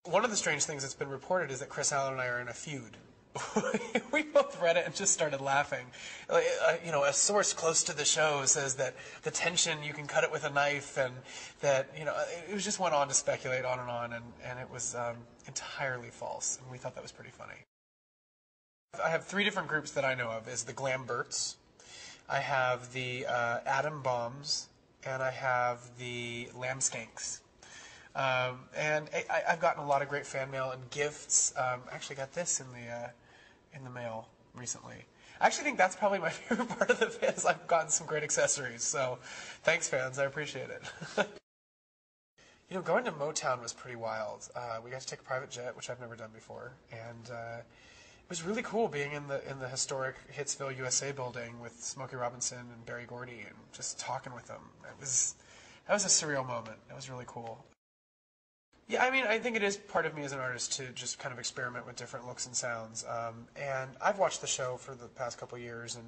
One of the strange things that's been reported is that Chris Allen and I are in a feud. We both read it and just started laughing. A source close to the show says that the tension, you can cut it with a knife, and that, it just went on to speculate on, and it was entirely false, and we thought that was pretty funny. I have 3 different groups that I know of. Is the Lamberts, I have the Atom Bombs, and I have the Lambskanks. And I've gotten a lot of great fan mail and gifts. I actually got this in the mail recently. I actually think that's probably my favorite part of the fans. I've gotten some great accessories, so thanks, fans. I appreciate it. Going to Motown was pretty wild. We got to take a private jet, which I've never done before, and it was really cool being in the historic Hitsville, USA building with Smokey Robinson and Berry Gordy and just talking with them. That was a surreal moment. It was really cool. Yeah, I think it is part of me as an artist to just kind of experiment with different looks and sounds. And I've watched the show for the past couple of years, and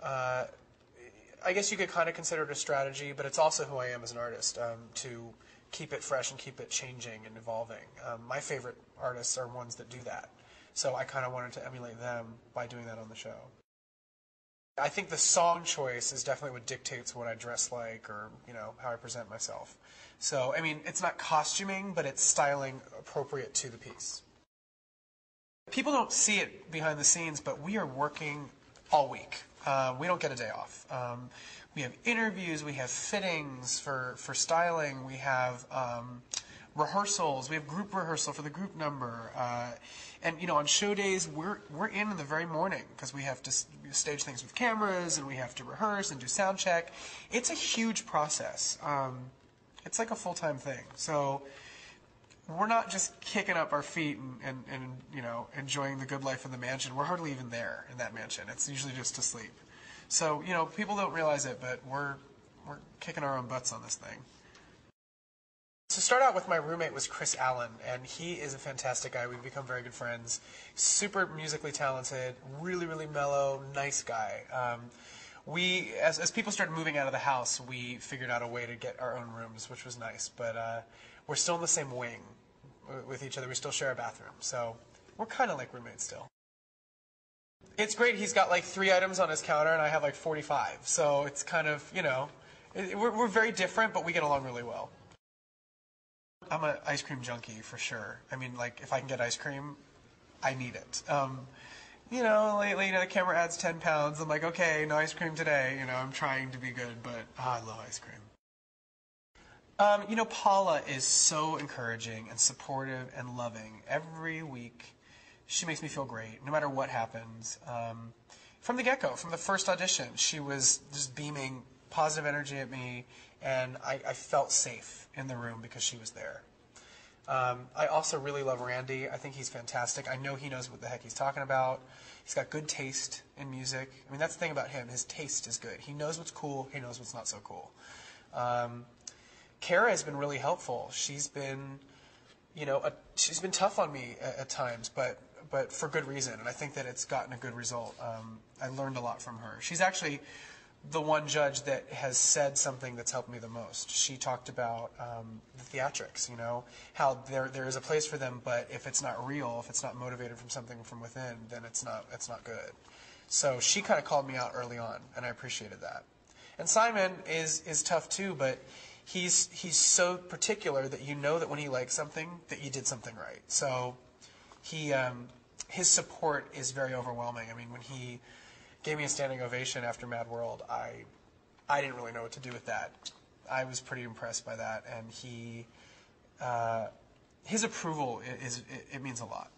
I guess you could kind of consider it a strategy, but it's also who I am as an artist, to keep it fresh and keep it changing and evolving. My favorite artists are ones that do that. So I kind of wanted to emulate them by doing that on the show. I think the song choice is definitely what dictates what I dress like, or how I present myself. So it's not costuming, but it's styling appropriate to the piece. People don't see it behind the scenes, but we are working all week. We don't get a day off. We have interviews, we have fittings for styling, we have rehearsals, we have group rehearsal for the group number, and on show days we're in the very morning because we have to stage things with cameras, and we have to rehearse and do sound check. It's a huge process. It's like a full-time thing. So we're not just kicking up our feet and enjoying the good life in the mansion. We're hardly even there in that mansion. It's usually just to sleep. So people don't realize it, but we're kicking our own butts on this thing. To start out with, my roommate was Chris Allen, and he is a fantastic guy. We've become very good friends. Super musically talented, really, really mellow, nice guy. As people started moving out of the house, we figured out a way to get our own rooms, which was nice. But we're still in the same wing with each other. We still share a bathroom, so we're kind of like roommates still. It's great. He's got like 3 items on his counter, and I have like 45. So it's kind of, we're very different, but we get along really well. I'm an ice cream junkie for sure. If I can get ice cream, I need it. Lately, the camera adds 10 pounds. I'm like, okay, no ice cream today. I'm trying to be good, but I love ice cream. Paula is so encouraging and supportive and loving. Every week, she makes me feel great, no matter what happens. From the get-go, from the first audition, she was just beaming positive energy at me, and I felt safe in the room because she was there. I also really love Randy. I think he's fantastic. I know he knows what the heck he's talking about. He's got good taste in music. That's the thing about him. His taste is good. He knows what's cool. He knows what's not so cool. Kara has been really helpful. She's been, she's been tough on me at times, but for good reason. And I think that it's gotten a good result. I learned a lot from her. She's actually the one judge that has said something that's helped me the most. She talked about the theatrics, how there is a place for them, but if it's not real, if it's not motivated from something from within, then it's not good. So she kind of called me out early on, and I appreciated that. And Simon is tough too, but he's so particular that that when he likes something, that you did something right. So his support is very overwhelming. When he gave me a standing ovation after Mad World, I didn't really know what to do with that. I was pretty impressed by that, and his approval it means a lot.